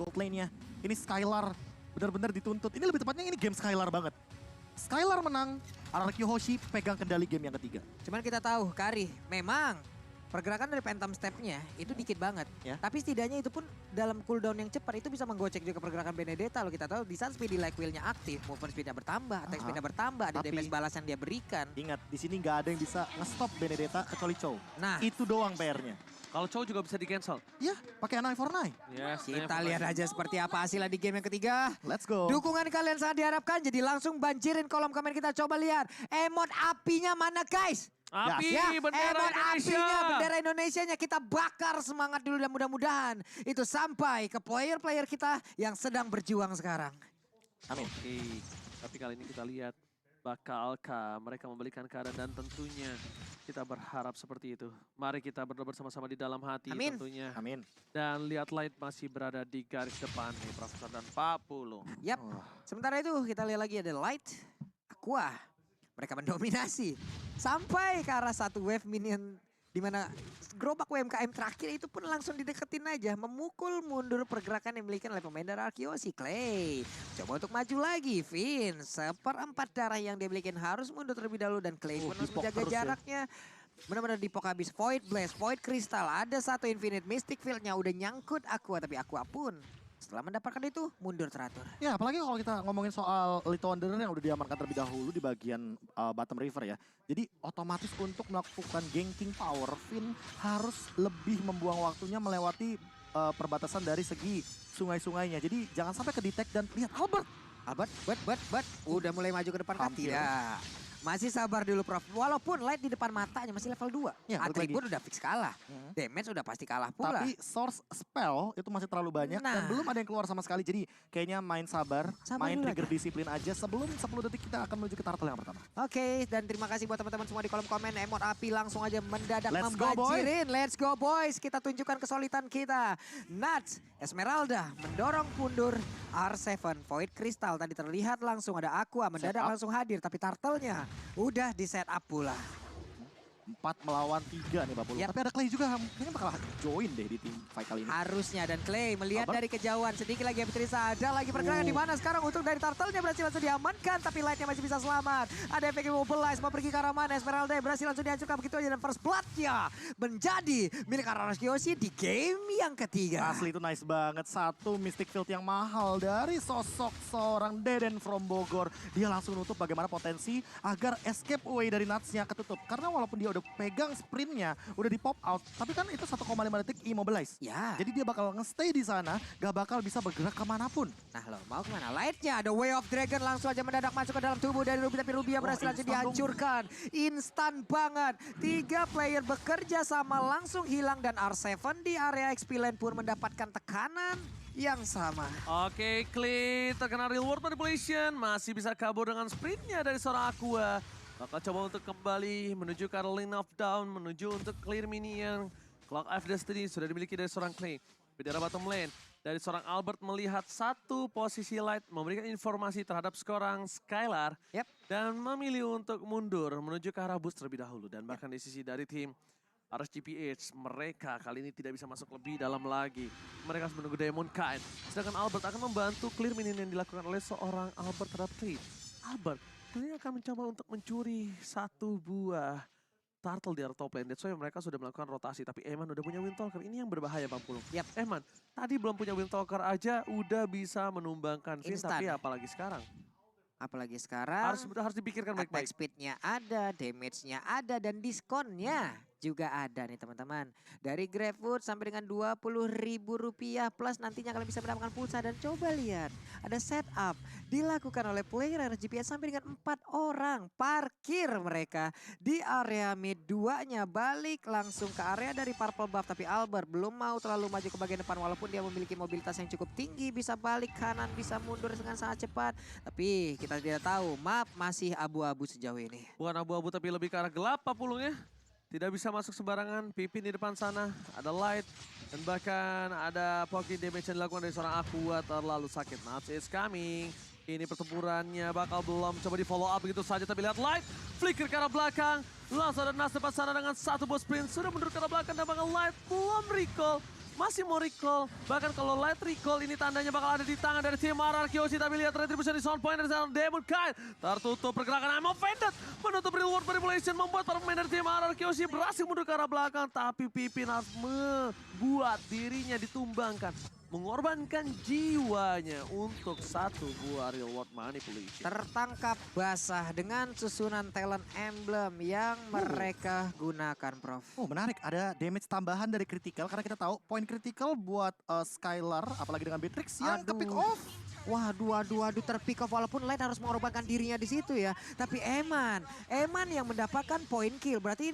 gold lane-nya. Ini Skylar benar-benar dituntut. Ini lebih tepatnya ini game Skylar banget. Skylar menang, Araki Hoshi pegang kendali game yang ketiga. Cuman kita tahu, Kari, memang pergerakan dari Phantom Step-nya itu dikit banget. Ya. Tapi setidaknya itu pun dalam cooldown yang cepat itu bisa menggocek juga pergerakan Benedetta. Kalau kita tahu di saat speedy like wheel-nya aktif, movement speed-nya bertambah, attack speed-nya bertambah, ada Tapi damage balas yang dia berikan. ingat, di sini nggak ada yang bisa nge-stop Benedetta kecuali Chow. Nah, Itu doang PR-nya. Kalau Chow juga bisa di-cancel. Ya, pakai An Eye for an Eye. Yes, kita lihat aja seperti apa hasilnya di game yang ketiga. Let's go. Dukungan kalian sangat diharapkan, jadi langsung banjirin kolom komen kita. Coba lihat, emot apinya mana guys? Api, Ya, bendera emot Indonesia. apinya, bendera Indonesianya kita bakar semangat dulu dan mudah-mudahan itu sampai ke player-player kita yang sedang berjuang sekarang. Amin. Oke, tapi kali ini kita lihat bakalkah mereka membalikan keadaan dan tentunya kita berharap seperti itu. Mari kita berdoa bersama-sama di dalam hati Amin. tentunya. Amin. Dan lihat Light masih berada di garis depan nih, Profesor dan Pak Pulu. Yap, sementara itu kita lihat lagi ada Light, Aqua. Mereka mendominasi sampai ke arah satu wave minion di mana gerobak UMKM terakhir itu pun langsung dideketin aja. Memukul mundur pergerakan yang dimiliki oleh pemain dari Arkeosi. Clay coba untuk maju lagi. Vin, seperempat darah yang dia miliki harus mundur terlebih dahulu. Dan Clay pun harus dipok menjaga terus ya. jaraknya. Benar-benar dipok habis. Void Blast, Void Crystal. Ada satu Infinite Mystic Field-nya udah nyangkut Aqua. Tapi Aqua pun setelah mendapatkan itu mundur teratur. Ya, apalagi kalau kita ngomongin soal Little Wanderer yang udah diamankan terlebih dahulu di bagian bottom river ya. Jadi otomatis untuk melakukan ganking power, Finn harus lebih membuang waktunya melewati perbatasan dari segi sungai-sungainya. Jadi jangan sampai ke-detect dan lihat Albert. Albert, but, udah mulai maju ke depan kan? Hampir. Tidak. Masih sabar dulu Prof. Walaupun Light di depan matanya masih level 2. Ya, balik Atribut lagi. udah fix kalah. Damage udah pasti kalah pula. Tapi source spell itu masih terlalu banyak dan Nah. belum ada yang keluar sama sekali. Jadi kayaknya main sabar, Sabar main dulu trigger disiplin aja. Sebelum 10 detik kita akan menuju ke turtle yang pertama. Oke, dan terima kasih buat teman-teman semua di kolom komen. Emot api langsung aja mendadak Let's go, boy. membanjirin. Let's go boys, kita tunjukkan kesulitan kita. Nuts, Esmeralda mendorong pundur R7. Void Crystal tadi terlihat langsung ada Aqua mendadak Set up. langsung hadir. Tapi turtle-nya udah di set up pula. 4 melawan 3 nih Bapulu. Yap. Tapi ada Clay juga, mungkin bakal join deh di tim fight kali ini. Harusnya, dan Clay melihat Albert. dari kejauhan sedikit lagi Beatrice, ada lagi pergerakan di mana sekarang untuk dari turtle-nya berhasil langsung diamankan, tapi Light-nya masih bisa selamat. Ada efek immobilize mau pergi ke arah mana, Esmeralda berhasil langsung dihancurkan begitu aja, dan first blood-nya menjadi milik Ararashioshi di game yang ketiga. Asli itu nice banget. Satu Mystic Field yang mahal dari sosok seorang Deden from Bogor. Dia langsung nutup bagaimana potensi agar escape away dari Nuts-nya ketutup. Karena walaupun dia udah pegang sprintnya, udah di pop out. Tapi kan itu 1,5 detik immobilize. Ya, Jadi dia bakal nge-stay di sana, gak bakal bisa bergerak kemanapun. nah lo mau kemana? Light-nya ada Way of Dragon langsung aja mendadak masuk ke dalam tubuh dari Ruby, tapi Ruby yang Wah, berhasil langsung instan dong. dihancurkan. Instan banget. 3 player bekerja sama langsung hilang, dan R7 di area XP lane pun mendapatkan tekanan yang sama. Oke, Clay terkena real world manipulation. Masih bisa kabur dengan sprintnya dari seorang Aqua. Bakal coba untuk kembali menuju ke arah lane of down, menuju untuk clear minion. Clock of Destiny sudah dimiliki dari seorang Clay. Bendera bottom lane dari seorang Albert melihat satu posisi Light, memberikan informasi terhadap seorang Skylar. Yep. Dan memilih untuk mundur menuju ke arah boost terlebih dahulu. Dan bahkan di sisi dari tim RSGPH, mereka kali ini tidak bisa masuk lebih dalam lagi. Mereka harus menunggu Diamond Kind. Sedangkan Albert akan membantu clear minion yang dilakukan oleh seorang Albert terhadap Clay. Albert kali ini akan mencoba untuk mencuri satu buah turtle di area top lane. That's why mereka sudah melakukan rotasi. Tapi Eman udah punya Windtalker. Ini yang berbahaya Bang Pulung. Yap. Eman, tadi belum punya Windtalker aja udah bisa menumbangkan Finn. Instan. Tapi apalagi sekarang. Apalagi sekarang Harus dipikirkan attack baik-baik. speed-nya ada, damage-nya ada, dan diskonnya juga ada nih teman-teman. Dari GrabFood sampai dengan Rp20.000 plus nantinya kalian bisa mendapatkan pulsa. Dan coba lihat, ada setup dilakukan oleh player RGPS sampai dengan 4 orang. Parkir mereka di area mid 2-nya, balik langsung ke area dari purple buff. Tapi Albert belum mau terlalu maju ke bagian depan walaupun dia memiliki mobilitas yang cukup tinggi. Bisa balik kanan, bisa mundur dengan sangat cepat. Tapi kita tidak tahu, map masih abu-abu sejauh ini. Bukan abu-abu tapi lebih ke arah gelap Pak Pulung ya. Tidak bisa masuk sembarangan. Pipin di depan sana. Ada Light. Dan bahkan ada pocket damage yang dilakukan dari seorang Aqua. Terlalu sakit. Nuts is coming. Ini pertempurannya bakal belum coba di follow up begitu saja. Tapi lihat Light. Flicker ke arah belakang. Langsung ada Nuts depan sana dengan satu boost sprint. Sudah mundur ke arah belakang dan bahkan Light belum recall. masih mau recall. Bahkan kalau light recall ini tandanya bakal ada di tangan dari tim RRQC. Tapi lihat retribution di sound point dari seorang Demon Kite. Tertutup pergerakan I'm Offended. Menutup reward manipulation membuat para pemain dari tim RRQC berhasil mundur ke arah belakang. Tapi Pipin harus membuat dirinya ditumbangkan. Mengorbankan jiwanya untuk satu buah real world manipulation. Tertangkap basah dengan susunan talent emblem yang mereka gunakan, Prof. Oh menarik, ada damage tambahan dari critical karena kita tahu poin critical buat Skylar apalagi dengan Beatrix yang ke pick off. Waduh, terpick off walaupun Light harus mengorbankan dirinya di situ ya. Tapi Eman yang mendapatkan poin kill. Berarti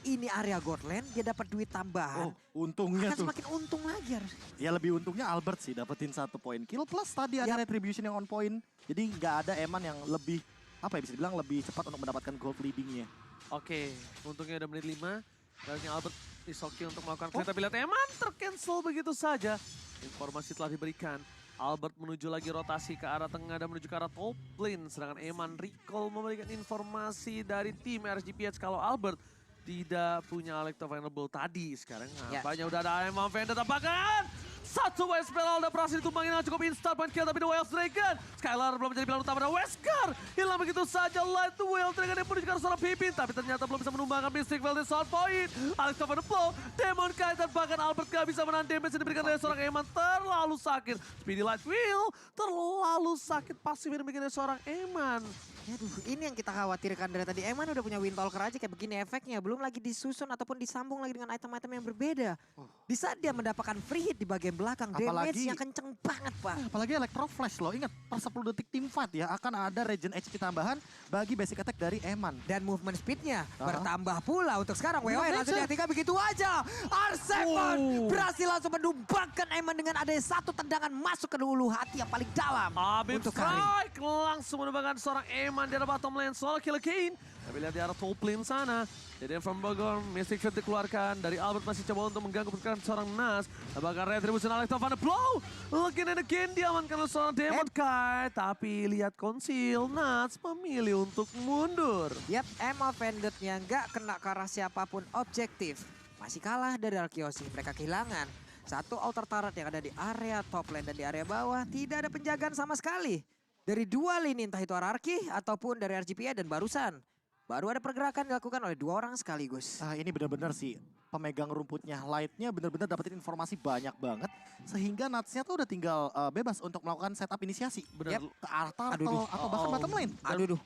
ini area Godland, dia dapat duit tambahan. Oh, untungnya Akan tuh. semakin untung lagi harus. Ya lebih untungnya Albert sih dapetin 1 poin kill plus tadi ada retribution yang on point. Jadi nggak ada Eman yang lebih apa ya bisa dibilang lebih cepat untuk mendapatkan gold leadingnya. Oke, untungnya udah menit 5. Baliknya Albert Isoki untuk melakukan clear. Tapi lihat Eman tercancel begitu saja. Informasi telah diberikan. Albert menuju lagi rotasi ke arah tengah dan menuju ke arah top lane. Sedangkan Eman recall memberikan informasi dari tim RSGPH kalau Albert tidak punya Electro available tadi. Sekarang nampaknya udah ada Eman Vendetta. Bahkan satu West Spell udah berhasil ditumbangin dengan cukup instant point kill. Tapi The Wild Dragon, Skylar belum menjadi pilihan utama dan Wesker hilang begitu saja. Light The Wild Dragon yang menuju ke arah seorang Pipin. Tapi ternyata belum bisa menumbangkan Mystic Veil di sound point. Alex cover the blow, Demon Kite dan bahkan Albert gak bisa menahan damage yang diberikan oleh seorang Eman. Terlalu sakit. Speedy Light Wheel terlalu sakit pasif yang diberikan oleh seorang Eman. Aduh, ini yang kita khawatirkan dari tadi. Eman udah punya Windtalker aja kayak begini efeknya. Belum lagi disusun ataupun disambung lagi dengan item-item yang berbeda. Di saat dia mendapatkan free hit di bagian belakang, damage-nya kenceng banget, Pak. Apalagi Electro Flash loh, ingat per 10 detik team fight ya akan ada regen HP tambahan bagi basic attack dari Eman. Dan movement speed-nya bertambah pula untuk sekarang. Belum WoE langsung aja. ditinggal begitu aja. R7 berhasil langsung menumbangkan Eman dengan adanya satu tendangan masuk ke hulu hati yang paling dalam. Abib untuk kali. Strike langsung menumbangkan seorang Eman di arah bottom lane. Solo kill Kane. Tapi lihat di arah top lane sana. Jadi from Bogor, Mystic Field dikeluarkan. Dari Albert masih coba untuk mengganggu pergerakan seorang Nas. Bahkan Retribution Alex Van the Blow. Again and again diamankan oleh seorang Demon Kite. Tapi lihat konsil, Nas memilih untuk mundur. Yap, Emma Vendetta-nya nggak kena ke arah siapapun objektif. Masih kalah dari Arkeosi. Mereka kehilangan satu outer turret yang ada di area top lane dan di area bawah. Tidak ada penjagaan sama sekali. Dari dua lini entah itu RRQ ataupun dari RGPA dan barusan. Baru ada pergerakan dilakukan oleh 2 orang sekaligus. Ini benar-benar sih pemegang rumputnya Lightnya benar-benar dapetin informasi banyak banget. Sehingga Nuts-nya tuh udah tinggal bebas untuk melakukan setup inisiasi. Yep. Ke arah turtle atau bahkan bottom lane.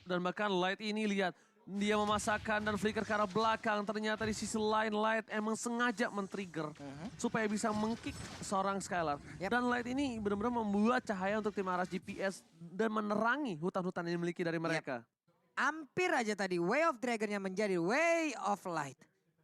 Dan bahkan Light ini lihat. Dia memasakkan dan flicker ke arah belakang. Ternyata di sisi lain Light emang sengaja men-trigger. Supaya bisa meng-kick seorang Skylar. Dan Light ini benar-benar membuat cahaya untuk tim Aras GPS. Dan menerangi hutan-hutan yang dimiliki dari mereka. Hampir aja tadi Way of Dragon-nya menjadi Way of Light.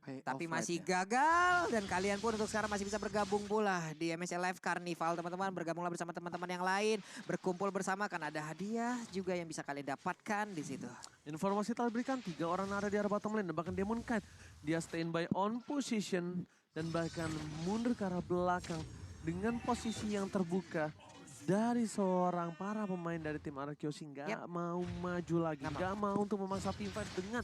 Tapi masih gagal dan kalian pun untuk sekarang masih bisa bergabung pula di MSI Live Carnival teman-teman. Bergabunglah bersama teman-teman yang lain, berkumpul bersama kan ada hadiah juga yang bisa kalian dapatkan di situ. Informasi telah diberikan 3 orang ada di arah bottom lane dan bahkan Demon Kite. Dia standby on position dan bahkan mundur ke arah belakang dengan posisi yang terbuka. Dari seorang para pemain dari tim RRQC nggak mau maju lagi, nggak mau untuk memaksa tim fight dengan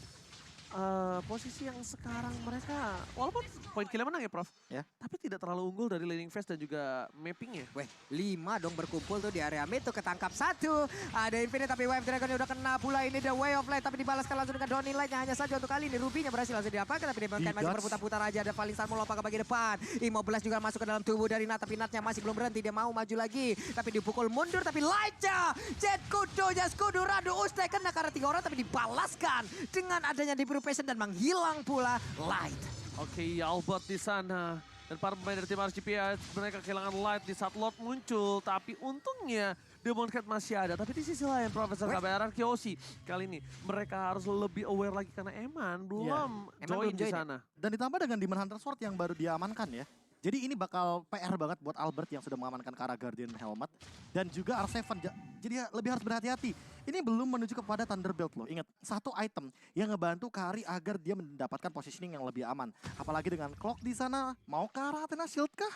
posisi yang sekarang mereka walaupun poin killnya menang ya Prof, tapi tidak terlalu unggul dari laning phase dan juga mappingnya. 5 dong berkumpul tuh di area mid tuh ketangkap 1. Ada Infinite tapi Wave Dragon udah kena pula ini the Way of Light tapi dibalaskan langsung dengan Donny Light hanya saja untuk kali ini Ruby-nya berhasil langsung diapakan tapi Demon Kite masih berputar-putar aja ada Falling Star melompat ke bagian depan. Immobilize juga masuk ke dalam tubuh dari Nat tapi Natnya masih belum berhenti dia mau maju lagi tapi dipukul mundur tapi Light-nya Jet Kudo Jas Kudo Radu Ustai kena karena 3 orang tapi dibalaskan dengan adanya di dan menghilang pula Light. Oke, Albert di sana. Dan para pemain dari tim RGPA mereka kehilangan Light di saat Lord muncul. Tapi untungnya Demon Kite masih ada. Tapi di sisi lain Profesor KBR RRQC kali ini mereka harus lebih aware lagi karena Eman belum join di sana. Dan ditambah dengan Demon Hunter Sword yang baru diamankan ya. Jadi ini bakal PR banget buat Albert yang sudah mengamankan ke arah Guardian Helmet. Dan juga R7, jadi lebih harus berhati-hati. Ini belum menuju kepada Thunderbolt loh. Ingat, satu item yang ngebantu Kari agar dia mendapatkan positioning yang lebih aman. Apalagi dengan Clock di sana, mau ke arah Athena Shield kah?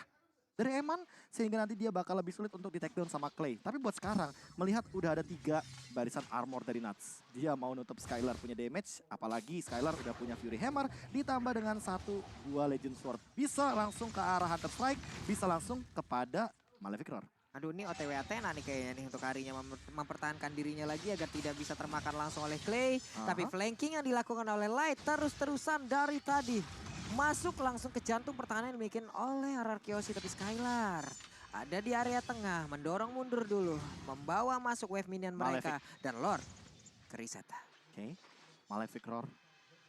dari Eman sehingga nanti dia bakal lebih sulit untuk di take down sama Clay. Tapi buat sekarang melihat udah ada 3 barisan armor dari Nuts. Dia mau nutup Skylar punya damage, apalagi Skylar udah punya Fury Hammer ditambah dengan 1-2 Legend Sword. Bisa langsung ke arah Hunter Strike, bisa langsung kepada Malefic Roar. Aduh, ini OTW Athena nih kayaknya nih untuk harinya mempertahankan dirinya lagi agar tidak bisa termakan langsung oleh Clay. Tapi flanking yang dilakukan oleh Light terus-terusan dari tadi. Masuk langsung ke jantung pertahanan yang dimiliki oleh Ararkiosi, tapi Skylar ada di area tengah, mendorong mundur dulu, membawa masuk wave minion mereka. Dan Lord ke reset. Oke, Malefic Roar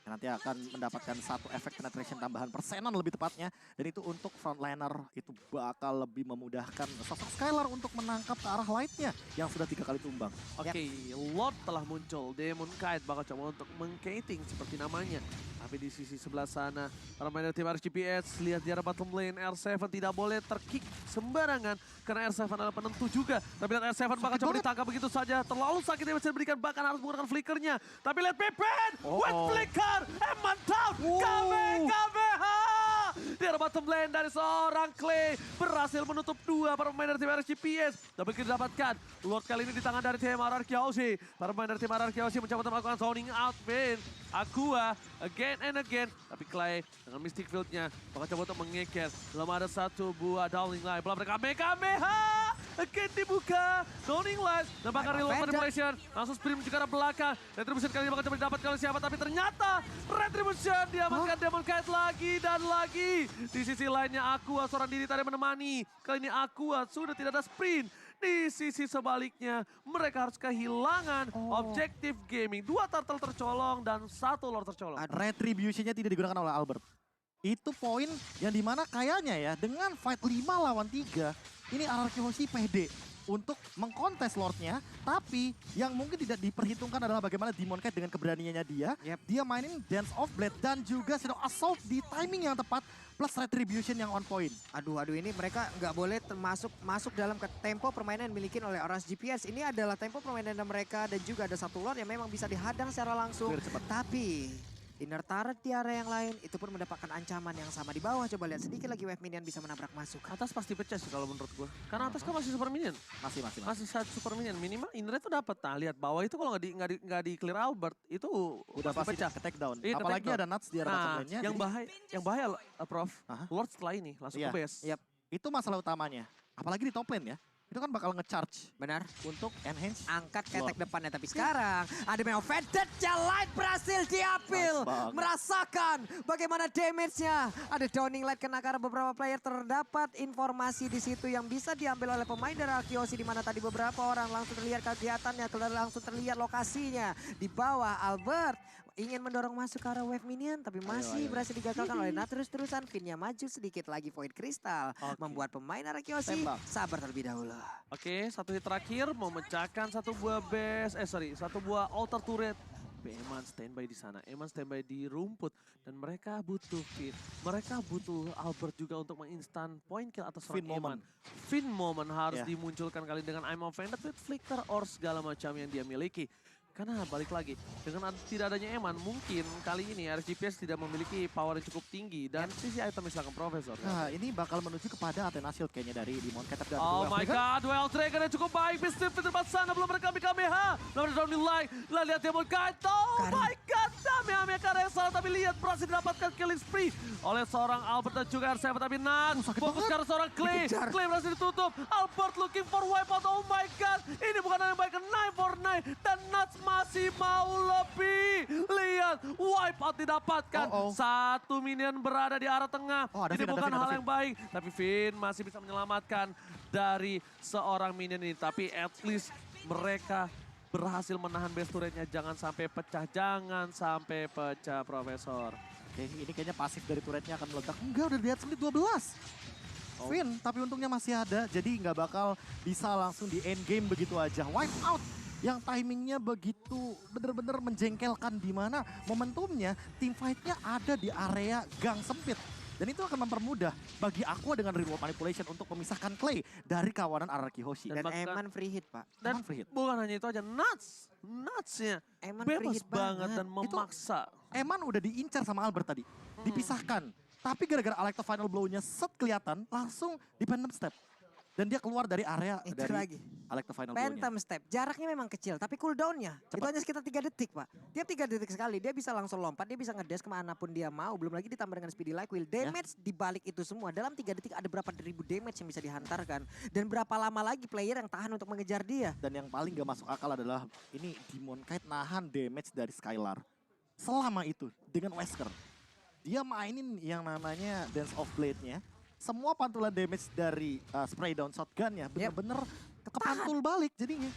yang nanti akan mendapatkan 1 efek penetration tambahan persenan lebih tepatnya. Dan itu untuk frontliner itu bakal lebih memudahkan sosok Skylar untuk menangkap ke arah Lightnya yang sudah 3 kali tumbang. Oke, Lord telah muncul. Demon Kite bakal coba untuk mengkating seperti namanya. Tapi di sisi sebelah sana, para pemain tim RGPS lihat di arah bottom lane. R7 tidak boleh terkick sembarangan karena R7 adalah penentu juga. Tapi lihat R7 bakal coba ditangkap begitu saja. Terlalu sakit yang bisa diberikan, bahkan harus menggunakan flickernya. Tapi lihat Pippen, wet flicker, Eman down, KBH! Di arah bottom lane dari seorang Clay berhasil menutup 2 para pemain dari tim RGPS. Tapi kita dapatkan Lord kali ini di tangan dari tim Ararkiosi. Para pemain dari tim Ararkiosi mencoba untuk melakukan zoning out Vin. Aqua again and again. Tapi Clay dengan Mystic Field-nya bakal coba untuk mengeker. Belum ada 1 buah Downing Light. Belum ada Kamehameha. Again dibuka. Downing Light. Dan bakal reload manipulation. Langsung sprint menuju ke arah belakang. Retribution kali ini bakal coba didapatkan oleh siapa. Tapi ternyata Retribution diamankan Demon Kite lagi dan lagi. Di sisi lainnya Aqua seorang diri tadi menemani. Kali ini Aqua sudah tidak ada sprint. Di sisi sebaliknya, mereka harus kehilangan objektif gaming. 2 turtle tercolong dan 1 lord tercolong. Retribution-nya tidak digunakan oleh Albert. Itu poin yang dimana kayaknya ya, dengan fight 5 lawan 3, ini Ararkiosi pede untuk mengkontes Lordnya. Tapi yang mungkin tidak diperhitungkan adalah bagaimana Demon Kite dengan keberaniannya dia. Dia mainin Dance of Blade dan juga Shadow Assault di timing yang tepat. Plus Retribution yang on point. Aduh, ini mereka nggak boleh masuk dalam ke tempo permainan yang dimiliki oleh Orange GPS. Ini adalah tempo permainan mereka dan juga ada 1 Lord yang memang bisa dihadang secara langsung. Tapi inner turret di area yang lain itu pun mendapatkan ancaman yang sama di bawah. Coba lihat sedikit lagi wave minion bisa menabrak masuk. Atas pasti pecah sih kalau menurut gue. Karena atas kan masih super minion. Masih 1 super minion. Minimal innernya tuh dapat. Nah, lihat bawah itu kalau nggak di clear Albert itu udah pasti pecah. ke take down. Iya, apalagi ada Nuts di arah bottom lane-nya. Yang bahaya Prof. Lord setelah ini langsung ke base. Itu masalah utamanya. Apalagi di top lane ya. Itu kan bakal nge-charge. Benar. Untuk enhance. Angkat ketek depannya. Tapi sekarang ada Meo Vended. Light berhasil diambil. Nice, merasakan bagaimana damage-nya. Ada Downing Light kena karena beberapa player. Terdapat informasi di situ yang bisa diambil oleh pemain dari Ararkiosi. Di mana tadi beberapa orang langsung terlihat kegiatannya. Langsung terlihat lokasinya. Di bawah Albert ingin mendorong masuk ke arah wave minion. Tapi masih berhasil digagalkan oleh terus-terusan. Finnya maju sedikit lagi Void Crystal. Membuat pemain Ararkiosi sabar terlebih dahulu. Oke, 1 hit terakhir memecahkan 1 buah base, 1 buah altar turret. Tapi Eman standby di sana, Eman standby di rumput. Dan mereka butuh Finn, mereka butuh Albert juga untuk menginstan point kill atas Finn Eman. Finn moment harus dimunculkan kali dengan I'm offended with flicker or segala macam yang dia miliki. Karena balik lagi, dengan tidak adanya Eman, mungkin kali ini RGPS tidak memiliki power yang cukup tinggi. Dan sisi item misalkan Profesor. Nah, ini bakal menuju kepada Athena Shield kayaknya dari Demon Kite. Oh my god, duel Dragon yang cukup baik. Mistif di tempat sana, belum ada Kamehameha. Belum ada Downing Light. Lihat Demon Kite. Oh my god, Kamehameha karena yang salah. Tapi lihat berhasil didapatkan killing spree oleh seorang Albert dan juga R7. Tapi Nuts fokus karena seorang Clay. Clay berhasil ditutup. Albert looking for wipeout. Oh my god, ini bukan yang baik. 9 for 9. Dan Nuts masih mau lebih. Lihat, wipeout didapatkan. 1 minion berada di arah tengah. Ini bukan hal yang baik. Tapi Finn masih bisa menyelamatkan dari seorang minion ini. Tapi at least mereka berhasil menahan base turretnya. Jangan sampai pecah, Profesor. Oke, ini kayaknya pasif dari turretnya akan meledak. Enggak, udah lihat split 12. Finn, tapi untungnya masih ada. Jadi nggak bakal bisa langsung di end game begitu aja. Wipe out yang timingnya begitu bener-bener menjengkelkan, di mana momentumnya tim fightnya ada di area gang sempit. Dan itu akan mempermudah bagi Aqua dengan reward manipulation untuk memisahkan Clay dari kawanan Ararkiosi. Dan Eman free hit, Pak. Dan free hit. Bukan hanya itu aja, Nuts-nya Eman bebas banget dan memaksa. Eman udah diincar sama Albert tadi. Dipisahkan. Tapi gara-gara Alecto final blow-nya set kelihatan, langsung di Phantom Step. Dan dia keluar dari area Itu dari lagi. Alecto final blow-nya. Phantom Step, jaraknya memang kecil, tapi cooldownnya itu hanya sekitar 3 detik Pak. Tiap 3 detik sekali, dia bisa langsung lompat, dia bisa ngedash kemanapun dia mau. Belum lagi ditambah dengan speedy like wheel. Damage di balik itu semua, dalam 3 detik ada berapa ribu damage yang bisa dihantarkan. Dan berapa lama lagi player yang tahan untuk mengejar dia. Dan yang paling gak masuk akal adalah ini Demon Knight nahan damage dari Skylar. Selama itu dengan Wesker. Dia mainin yang namanya Dance of Blade-nya. Semua pantulan damage dari spray down shotgun-nya bener-bener kepantul balik jadinya.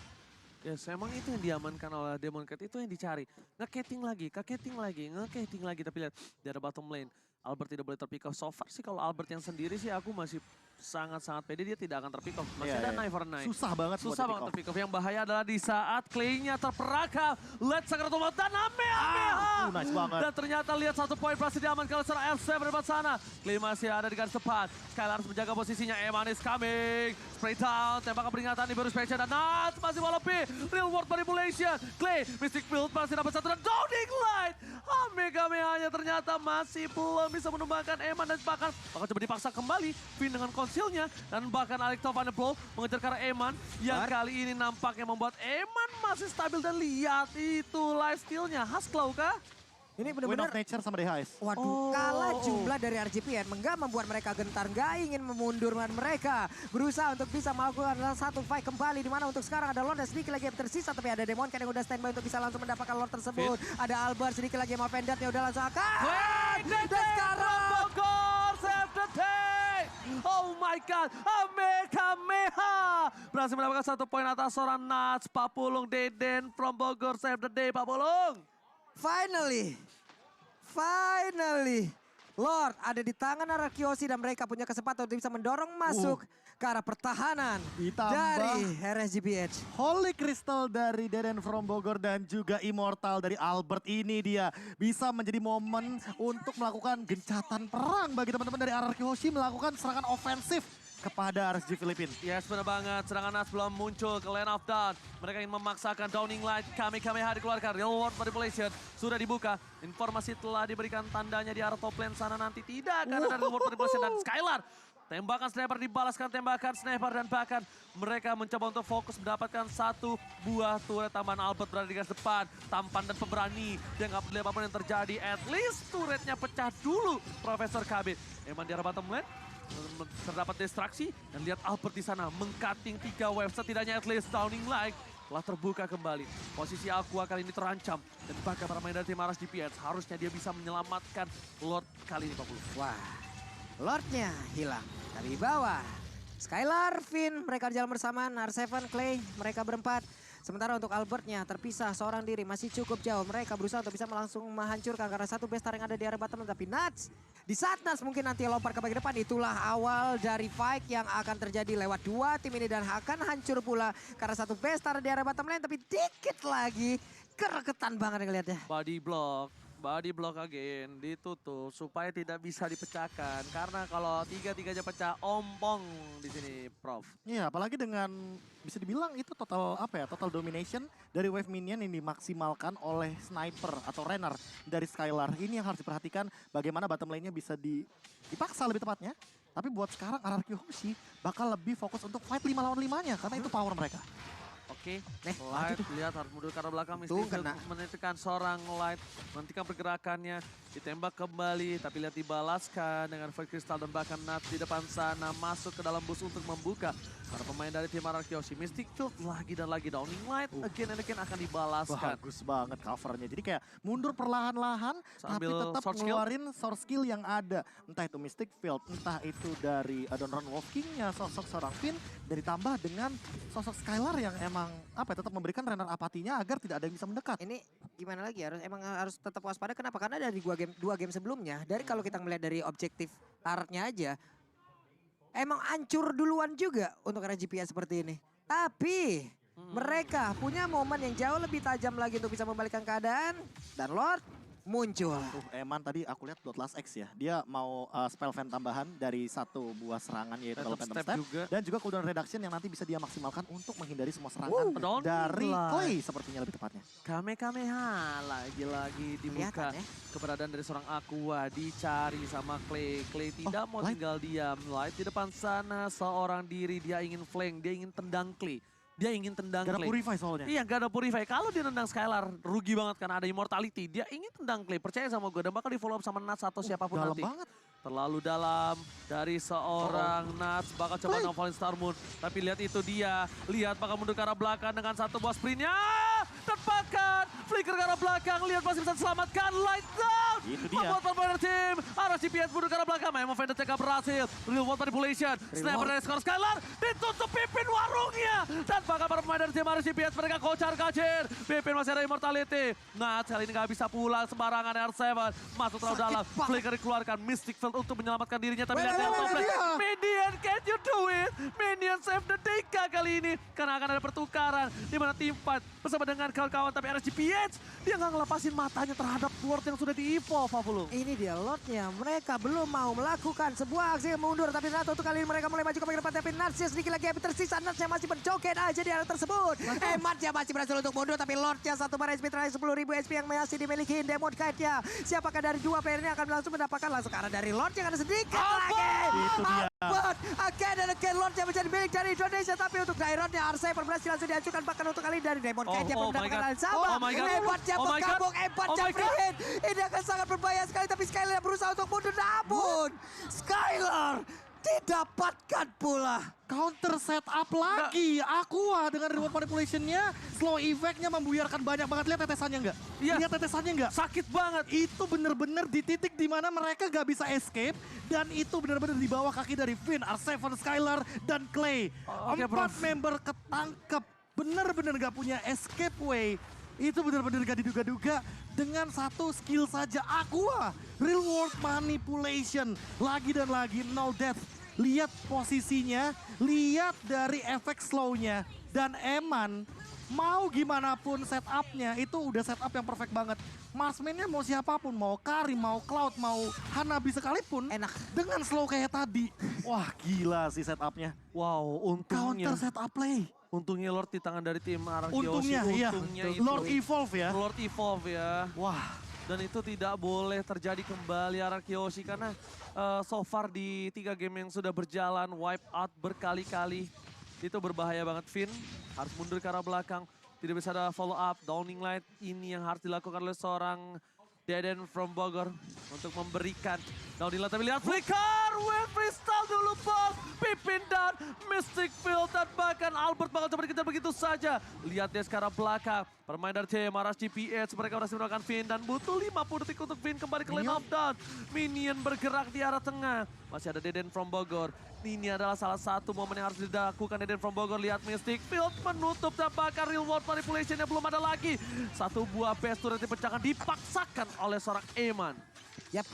Yes, emang itu yang diamankan oleh Demon Cat, itu yang dicari. Nge-cating lagi, nge-cating lagi. Tapi lihat, di ada bottom lane. Albert tidak boleh terpick off. So far sih kalau Albert yang sendiri sih aku masih sangat-sangat pede dia tidak akan terpick off. Masih ada Knife for Knife. Susah banget buat Susah banget terpick off. Yang bahaya adalah di saat Clay-nya terperangkap. Let's Sakura Tomat dan Ameha. Nice banget. Dan ternyata lihat 1 poin berhasil diamankan oleh seorang F7 di depan sana. Clay masih ada di garis depan. Skylar harus menjaga posisinya. Eman is coming. Spray down, tembakan peringatan di baru special dan Nats masih walaupun real world manipulation. Clay, Mystic Field masih dapat 1 dan Downing Light. Kamehameha-nya ternyata masih belum bisa menumbangkan Eman dan bahkan coba dipaksa kembali. Finn dengan konsilnya dan bahkan Alecto Van de Plo mengejar ke arah Eman yang kali ini nampaknya membuat Eman masih stabil dan lihat itu life steal-nya. Haskell kah? Ini Win benar-benar of Nature sama DHS. waduh, kalah jumlah dari RGPN. Enggak membuat mereka gentar, enggak ingin memundurkan mereka. Berusaha untuk bisa melakukan satu fight kembali. Dimana untuk sekarang ada Lord dan sedikit lagi yang tersisa. Tapi ada Demon yang udah standby untuk bisa langsung mendapatkan Lord tersebut. Ada Albert sedikit lagi yang mau pendatnya udah langsung akan. Dan sekarang. Bogor, save the day. Oh my God, Kamehameha. Berhasil mendapatkan 1 poin atas seorang Nats. Pak Pulung Deden from Bogor, save the day Pak Pulung. Finally, Lord ada di tangan Arakiosi dan mereka punya kesempatan untuk bisa mendorong masuk ke arah pertahanan Ditambah dari RSGPH. Holy Crystal dari Deden from Bogor dan juga Immortal dari Albert, ini dia bisa menjadi momen untuk melakukan gencatan perang bagi teman-teman dari RRQ Hoshi melakukan serangan ofensif kepada RSG Filipina. Yes, benar banget. Serangan Nats belum muncul ke lane of down. Mereka ingin memaksakan Downing Light. Kamehameha dikeluarkan. Real World Manipulation sudah dibuka. Informasi telah diberikan tandanya di arah top lane sana nanti tidak akan ada Real World Manipulation dan Skylar. Tembakan sniper dibalaskan tembakan sniper dan bahkan mereka mencoba untuk fokus mendapatkan 1 buah turret tambahan. Albert berada di garis depan. Tampan dan pemberani. Dia nggak peduli apapun yang terjadi. At least turretnya pecah dulu Profesor KB. Emang di arah bottom lane terdapat distraksi dan lihat Albert di sana mengcutting 3 wave, setidaknya at least Downing Light telah terbuka kembali. Posisi Aqua kali ini terancam dan bahkan para main dari tim Aras DPS harusnya dia bisa menyelamatkan Lord kali ini 40. Wah, Lordnya hilang dari bawah. Skylar, Finn, mereka jalan bersamaan. R7, Clay, mereka berempat. Sementara untuk Albertnya terpisah seorang diri, masih cukup jauh. Mereka berusaha untuk bisa langsung menghancurkan karena 1 bestar yang ada di arah bottom. Tapi Nats, di saat Nats mungkin nanti lompat ke bagian depan, itulah awal dari fight yang akan terjadi lewat 2 tim ini. Dan akan hancur pula karena 1 bestar di arah bottom lane. Tapi dikit lagi, kereketan banget ngeliatnya. Body block again, ditutup supaya tidak bisa dipecahkan. Karena kalau 3-3 aja pecah, ompong di sini, Prof. Iya, apalagi dengan bisa dibilang itu total domination dari wave minion yang dimaksimalkan oleh sniper atau Renner dari Skylar. Ini yang harus diperhatikan bagaimana bottom lane-nya bisa dipaksa lebih tepatnya. Tapi buat sekarang RRQ Hoshi bakal lebih fokus untuk fight 5 lawan 5-nya karena itu power mereka. Oke, Light lihat harus mundur ke arah belakang. Mystic Field menitikan seorang Light, menghentikan pergerakannya, ditembak kembali, tapi lihat dibalaskan dengan Void Crystal dan bahkan Nats di depan sana masuk ke dalam bus untuk membuka. Para pemain dari tim RRQ Hoshi, Mystic Field lagi dan lagi Downing Light, again and again akan dibalaskan. Bagus banget covernya, jadi kayak mundur perlahan-lahan tapi Sambil tetap sword skill. ngeluarin source skill yang ada. Entah itu Mystic Field, entah itu dari Adonran Wolf King-nya, sosok seorang Finn, dan ditambah dengan sosok Skylar yang emang tetap memberikan Renner apatinya agar tidak ada yang bisa mendekat. Ini gimana lagi, harus tetap waspada. Kenapa? Karena dari 2 game sebelumnya, dari kalau kita melihat dari objektif artnya aja, emang hancur duluan juga untuk RGPS seperti ini. Tapi mereka punya momen yang jauh lebih tajam lagi untuk bisa membalikkan keadaan. Dan Lord muncul. Eman tadi aku lihat Bloodlust X ya. Dia mau spell fan tambahan dari satu buah serangan yaitu kalau Phantom Step. juga. Dan juga cooldown reduction yang nanti bisa dia maksimalkan untuk menghindari semua serangan Don't dari lie. Clay sepertinya lebih tepatnya. Kamehameha lagi-lagi dibuka. Kelihatan ya. Keberadaan dari seorang Aqua dicari sama Clay. Clay tidak mau Light. tinggal diam. Light di depan sana seorang diri, dia ingin flank, dia ingin tendang Clay. Dia ingin tendang Gak ada Clay. purify soalnya. Iya, gak ada purify. Kalau dia nendang Skylar, rugi banget karena ada immortality. Dia ingin tendang Clay, percaya sama gue. Dan bakal di follow up sama Nats atau siapapun Dalam nanti. banget. Terlalu dalam dari seorang Nats. Bakal coba Clay. nongolin Star Moon. Tapi lihat itu dia. Lihat bakal mundur ke arah belakang dengan satu buah sprintnya. Tepakan. Flicker ke arah belakang. Lihat masih bisa diselamatkan. Light down. Itu dia. Membuat pemain tim. Arah GPS mundur ke arah belakang. Memang Vendor TK berhasil. Real world manipulation. Sniper dari skor Skylar. Ditutup pimpin warungnya. Dan bakal para pemain dari tim Arah GPS. Mereka kocar-kacir. Pimpin masih ada immortality. Nats kali ini gak bisa pulang sembarangan R7. Masuk terlalu Sakit dalam. banget. Flicker dikeluarkan. Mystic Field untuk menyelamatkan dirinya. Tapi Wait, lihat wait, dia. dia. Minion, can you do it? Minion save the DK kali ini. Karena akan ada pertukaran. Di mana tim fight bersama dengan kawan-kawan. Tapi RSGPH dia nggak ngelepasin matanya terhadap Lord yang sudah di-evolve, Pavulung. Ini dia Lordnya, mereka belum mau melakukan sebuah aksi mundur. Tapi Nato untuk kali ini mereka mulai maju ke bagian depan. Tapi Natsnya sedikit lagi tersisa. Natsnya masih berjoget aja di area tersebut. Ematnya masih berhasil untuk mundur. Tapi Lordnya satu bar SP terakhir 10.000 SP yang masih dimiliki Demon Kite-nya. Siapakah dari dua player ini akan langsung mendapatkan langsung arah dari Lord yang ada sedikit lagi. Itu dia. Albert, again and again Lord yang menjadi milik dari Indonesia. Tapi untuk Daironnya Arsai berhasil langsung dihancurkan. Bahkan untuk kali ini dari Demon Kite-nya oh my mendapatkan God. hal yang sama. Oh my God. Hebatnya Oh my God. bergabung, hebatnya Oh my God. free hit. Ini akan sangat berbahaya sekali. Tapi Skylar berusaha untuk mundur. Namun Skylar didapatkan pula. Counter setup lagi. Aqua dengan reward manipulation-nya. Slow effect-nya membuyarkan banyak banget. Lihat tetesannya nggak? Iya. Lihat tetesannya nggak? Sakit banget. Itu bener-bener di titik di mana mereka gak bisa escape. Dan itu bener-bener di bawah kaki dari Finn, R7, Skylar, dan Clay. Oke, Empat Prof. member ketangkep. Bener-bener gak punya escape way. Itu bener-bener gak diduga-duga. Dengan satu skill saja Aqua. Real world manipulation. Lagi dan lagi, no death. Lihat posisinya, lihat dari efek slow-nya. Dan Eman, mau gimana pun setupnya, itu udah setup yang perfect banget. Marksman-nya mau siapapun, mau Karim, mau Cloud, mau Hanabi sekalipun. Enak. Dengan slow kayak tadi. Wah gila sih setupnya. Wow, untungnya. Counter setup play. Untungnya Lord di tangan dari tim Arah Untungnya, iya. Untungnya itu. Lord Evolve ya. Lord Evolve ya. Wah, Dan itu tidak boleh terjadi kembali Arah Kyoshi karena so far di 3 game yang sudah berjalan wipe out berkali-kali. Itu berbahaya banget. Finn harus mundur ke arah belakang. Tidak bisa ada follow up. Downing Light ini yang harus dilakukan oleh seorang Deden from Bogor untuk memberikan Downing Light. Tapi lihat flicker, Will Crystal dulu bos. Pipin dan Mystic Field dan bahkan Albert bakal coba dikejar begitu saja. Lihat dia sekarang belakang. Permain dari tim Aras GPH. Mereka berhasil mendapatkan Finn dan butuh 50 detik untuk Finn kembali ke lane of down. Minion bergerak di arah tengah. Masih ada Deden from Bogor. Ini adalah salah satu momen yang harus dilakukan Deden from Bogor. Lihat Mystic Field menutup dan bahkan real world manipulation-nya belum ada lagi. Satu buah best turret dipecahkan dipaksakan oleh seorang Eman. Yap,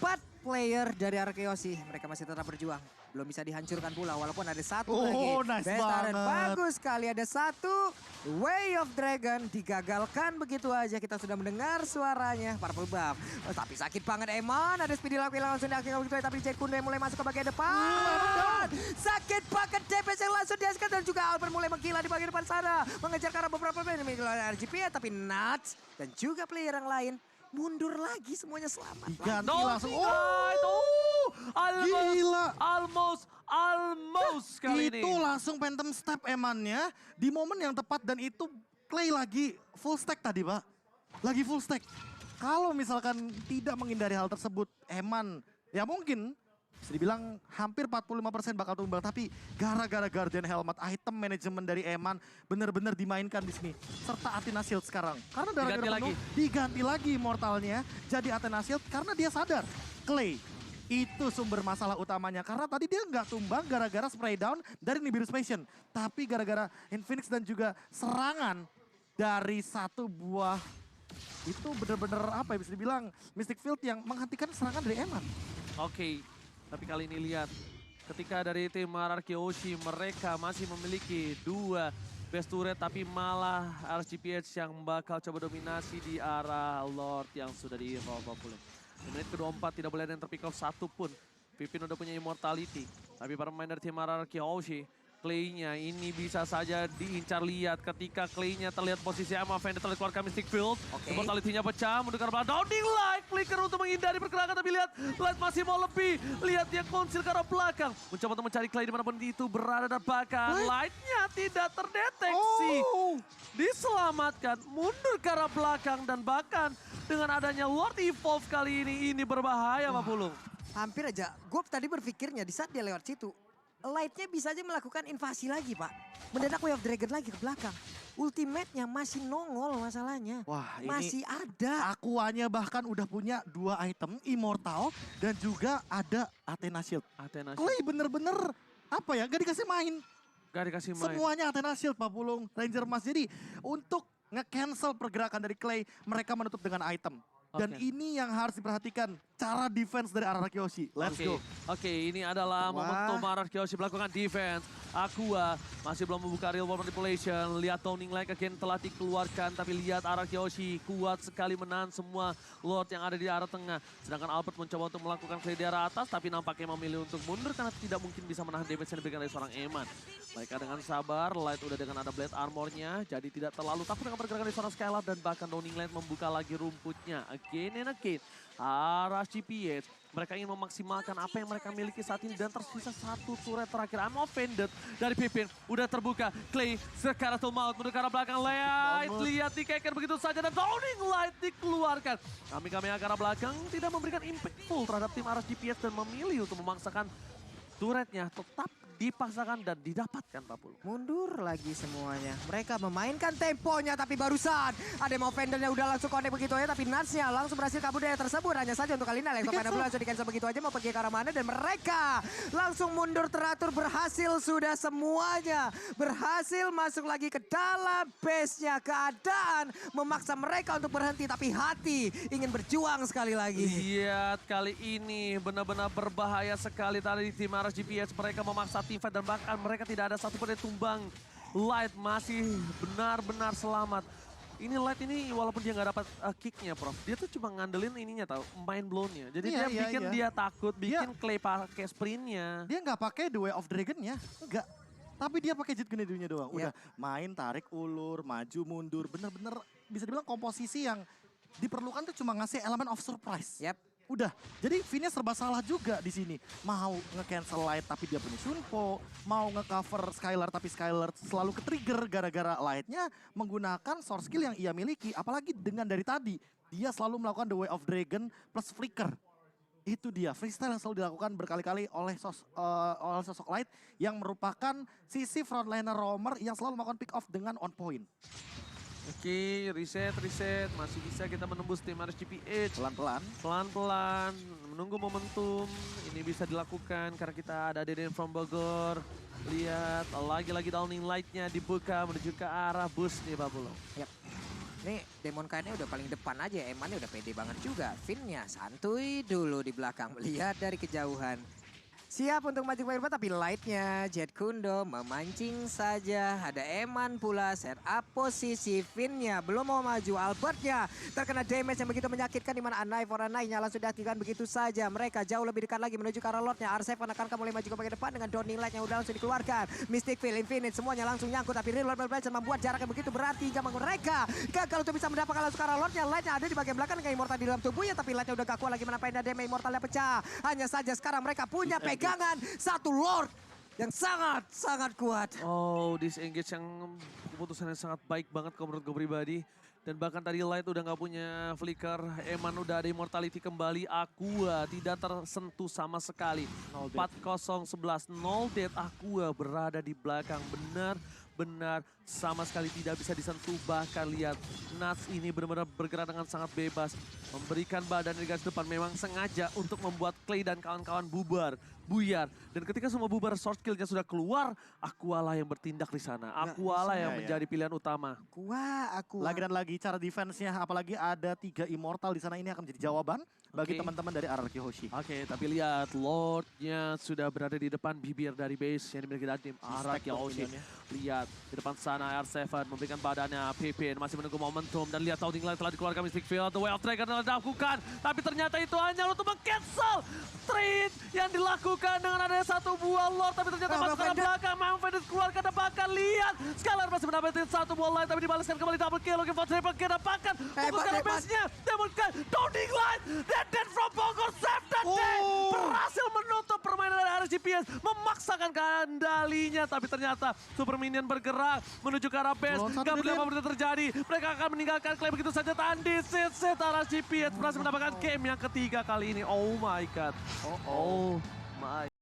4 player dari Arkeosi. Mereka masih tetap berjuang. Belum bisa dihancurkan pula walaupun ada satu Oh, lagi. nice Bestaren banget. bagus sekali. Ada satu Way of Dragon digagalkan begitu aja. Kita sudah mendengar suaranya. Purple buff. Oh, tapi sakit banget Eman. Ada speedy lock yang langsung diakhirkan begitu aja. Tapi Jet Kunde mulai masuk ke bagian depan. Sakit banget DPS yang langsung dihasilkan. Dan juga Albert mulai menggila di bagian depan sana. Mengejar ke arah beberapa player. RGP tapi Nuts dan juga player yang lain mundur lagi, semuanya selamat. diganti No, langsung. Almost, Gila. almost kali ini. Itu langsung Phantom Step Emannya di momen yang tepat dan itu Clay lagi full stack tadi Pak. Lagi full stack. Kalau misalkan tidak menghindari hal tersebut, Eman ya mungkin bisa dibilang hampir 45% bakal tumbang. Tapi gara-gara Guardian Helmet, item manajemen dari Eman benar-benar dimainkan di sini. Serta Athena Shield sekarang. Karena darah Diganti penuh, diganti lagi Immortalnya jadi Athena Shield karena dia sadar Clay itu sumber masalah utamanya. Karena tadi dia nggak tumbang gara-gara spray down dari Nibiru's Passion. Tapi gara-gara Infinix dan juga serangan dari satu buah itu bener-bener apa ya bisa dibilang Mystic Field yang menghentikan serangan dari Eman. Oke, tapi kali ini lihat ketika dari tim Marar Kyoshi mereka masih memiliki 2 best turret, tapi malah RSGPH yang bakal coba dominasi di arah Lord yang sudah di-evolve populer. Di menit ke-24 tidak boleh ada yang terpick off satupun. Pipin udah punya immortality, tapi para pemain dari tim RRQ Hoshi, Clay-nya ini bisa saja diincar. Lihat ketika Clay-nya terlihat posisi Emma Vendor terlihat keluarkan Mystic Field. Immortality-nya pecah, mendekat arah Downing Light. Flicker untuk menghindari pergerakan, tapi lihat Light masih mau lebih. Lihat dia konsil ke arah belakang. Mencoba untuk mencari Clay dimanapun itu berada dan bahkan Light-nya tidak terdeteksi. Diselamatkan, mundur ke arah belakang dan bahkan dengan adanya Lord Evolve kali ini berbahaya Pak Pulung. Hampir aja, gue tadi berpikirnya di saat dia lewat situ, Light-nya bisa aja melakukan invasi lagi, Pak. Mendadak Way of Dragon lagi ke belakang. Ultimate-nya masih nongol masalahnya. Wah, ini masih ada. Aquanya bahkan udah punya 2 item, Immortal dan juga ada Athena Shield. Athena Shield. Clay bener-bener apa ya, gak dikasih main. Gak dikasih main. Semuanya Athena Shield, Pak Pulung, Ranger Mas. Jadi untuk nge-cancel pergerakan dari Clay, mereka menutup dengan item. Dan ini yang harus diperhatikan, cara defense dari RRQ Hoshi. Let's go. Oke, ini adalah momentum RRQ Hoshi melakukan defense. Aqua masih belum membuka real world manipulation. Lihat Downing Light again telah dikeluarkan. Tapi lihat RRQ Hoshi kuat sekali menahan semua Lord yang ada di arah tengah. Sedangkan Albert mencoba untuk melakukan play di arah atas. Tapi nampaknya memilih untuk mundur karena tidak mungkin bisa menahan damage yang diberikan dari seorang Eman. Mereka dengan sabar, Light udah dengan ada blade armornya. Jadi tidak terlalu takut dengan pergerakan dari seorang Skylar. Dan bahkan Downing Light membuka lagi rumputnya. Again and again. RSGPH, mereka ingin memaksimalkan apa yang mereka miliki saat ini dan tersisa 1 turret terakhir. I'm offended dari Pipin, udah terbuka. Clay sekarang maut menuju ke arah belakang. Lihat dikeker begitu saja dan Downing Light dikeluarkan. Kami yang ke arah belakang tidak memberikan impactful terhadap tim RSGPH dan memilih untuk memaksakan turretnya tetap dipaksakan dan didapatkan Pak Pulung. Mundur lagi semuanya. Mereka memainkan temponya tapi barusan ada mau Vendornya udah langsung connect begitu aja tapi Nuts-nya langsung berhasil kabur dari tersebut. Hanya saja untuk kali ini Alex Openda langsung di-cancel begitu aja mau pergi ke arah mana dan mereka langsung mundur teratur berhasil sudah semuanya. Berhasil masuk lagi ke dalam base-nya. Keadaan memaksa mereka untuk berhenti tapi hati ingin berjuang sekali lagi. Lihat kali ini benar-benar berbahaya sekali tadi tim RSGPH. Mereka memaksa teamfight dan bahkan mereka tidak ada satupun yang tumbang. Light masih benar-benar selamat. Ini Light ini walaupun dia nggak dapat kicknya Prof, dia tuh cuma ngandelin ininya tahu, mind blown-nya. Jadi dia bikin dia takut, bikin Clay pakai sprint-nya. Dia nggak pakai The Way of Dragon-nya, enggak. Tapi dia pakai Jet Grenade-nya doang. Udah main, tarik ulur, maju, mundur. Bener-bener bisa dibilang komposisi yang diperlukan tuh cuma ngasih elemen of surprise. Udah, jadi Vinnya serba salah juga di sini. Mau nge-cancel Light tapi dia punya Shunpo, mau nge-cover Skylar tapi Skylar selalu ke-trigger gara-gara Light-nya menggunakan source skill yang ia miliki. Apalagi dengan dari tadi, dia selalu melakukan The Way of Dragon plus Flicker. Itu dia, freestyle yang selalu dilakukan berkali-kali oleh sosok Light yang merupakan sisi frontliner roamer yang selalu melakukan pick off dengan on point. Oke, reset. Masih bisa kita menembus tim RSGPH. Pelan-pelan, menunggu momentum. Ini bisa dilakukan karena kita ada Deden from Bogor. Lihat, lagi-lagi Downing Light-nya dibuka menuju ke arah bus nih Pak Pulung. Nih Demon Knight-nya udah paling depan aja, Emannya udah pede banget juga. Finn-nya santuy dulu di belakang, melihat dari kejauhan. Siap untuk maju ke tapi Light-nya Jet Kundo memancing saja. Ada Eman pula set up posisi. Finn-nya belum mau maju. Albert-nya terkena damage yang begitu menyakitkan di mana Anai for Anai-nya langsung diaktifkan begitu saja. Mereka jauh lebih dekat lagi menuju ke arah Lord-nya. R7 akan mulai maju ke bagian depan dengan Downing Light yang udah langsung dikeluarkan. Mystic Field, Infinite semuanya langsung nyangkut tapi Real World Manipulation membuat jarak yang begitu berarti hingga mereka gagal untuk bisa mendapatkan langsung ke arah Lord-nya. Light-nya ada di bagian belakang dengan Immortal di dalam tubuhnya tapi Light-nya udah gak kuat lagi menampain damage Immortalnya pecah. Hanya saja sekarang mereka punya pegangan satu Lord yang sangat kuat. Oh, disengage yang keputusan yang sangat baik banget kalau menurut gue pribadi. Dan bahkan tadi Light udah nggak punya flicker, Eman udah ada immortality kembali, Aqua tidak tersentuh sama sekali. 4-0-11, 0 dead, Aqua berada di belakang, benar sama sekali tidak bisa disentuh. Bahkan lihat Nuts ini benar-benar bergerak dengan sangat bebas, memberikan badan di garis depan, memang sengaja untuk membuat Clay dan kawan-kawan buyar. Dan ketika semua bubar, short skillnya sudah keluar, Aqua yang bertindak di sana. Aqua yang menjadi pilihan utama. Aqua. Lagi dan lagi cara defense-nya, apalagi ada 3 immortal di sana, ini akan menjadi jawaban bagi Oke. teman-teman dari RRQ Hoshi. Oke, tapi lihat Lordnya sudah berada di depan bibir dari base yang dimiliki dari tim Araki dong Oshi. minionnya. Lihat di depan sana R7 memberikan badannya, Pipin masih menunggu momentum dan lihat Taunting Light telah dikeluarkan Mystic Field, The Way of Dragon telah dilakukan, tapi ternyata itu hanya untuk meng-cancel trade yang dilakukan dengan adanya satu buah Lord, tapi ternyata Mama masuk ke Vendor. belakang, Mama Vendor keluarkan dan bahkan lihat Skylar masih mendapatkan satu buah Light tapi dibalaskan kembali double kill, looking for triple kill dan bahkan fokus ke Hebat. base-nya, Demon Knight, Taunting Light, Dead from Bogor, save the day, berhasil menutup permainan dari RSGPS, memaksakan kendalinya, tapi ternyata Super Minion bergerak menuju ke arah base, Lawan satu gak peduli Minion. apa yang terjadi, mereka akan meninggalkan claim begitu saja. Tandi Sit RSGPS berhasil mendapatkan game yang ketiga kali ini, oh my god, oh my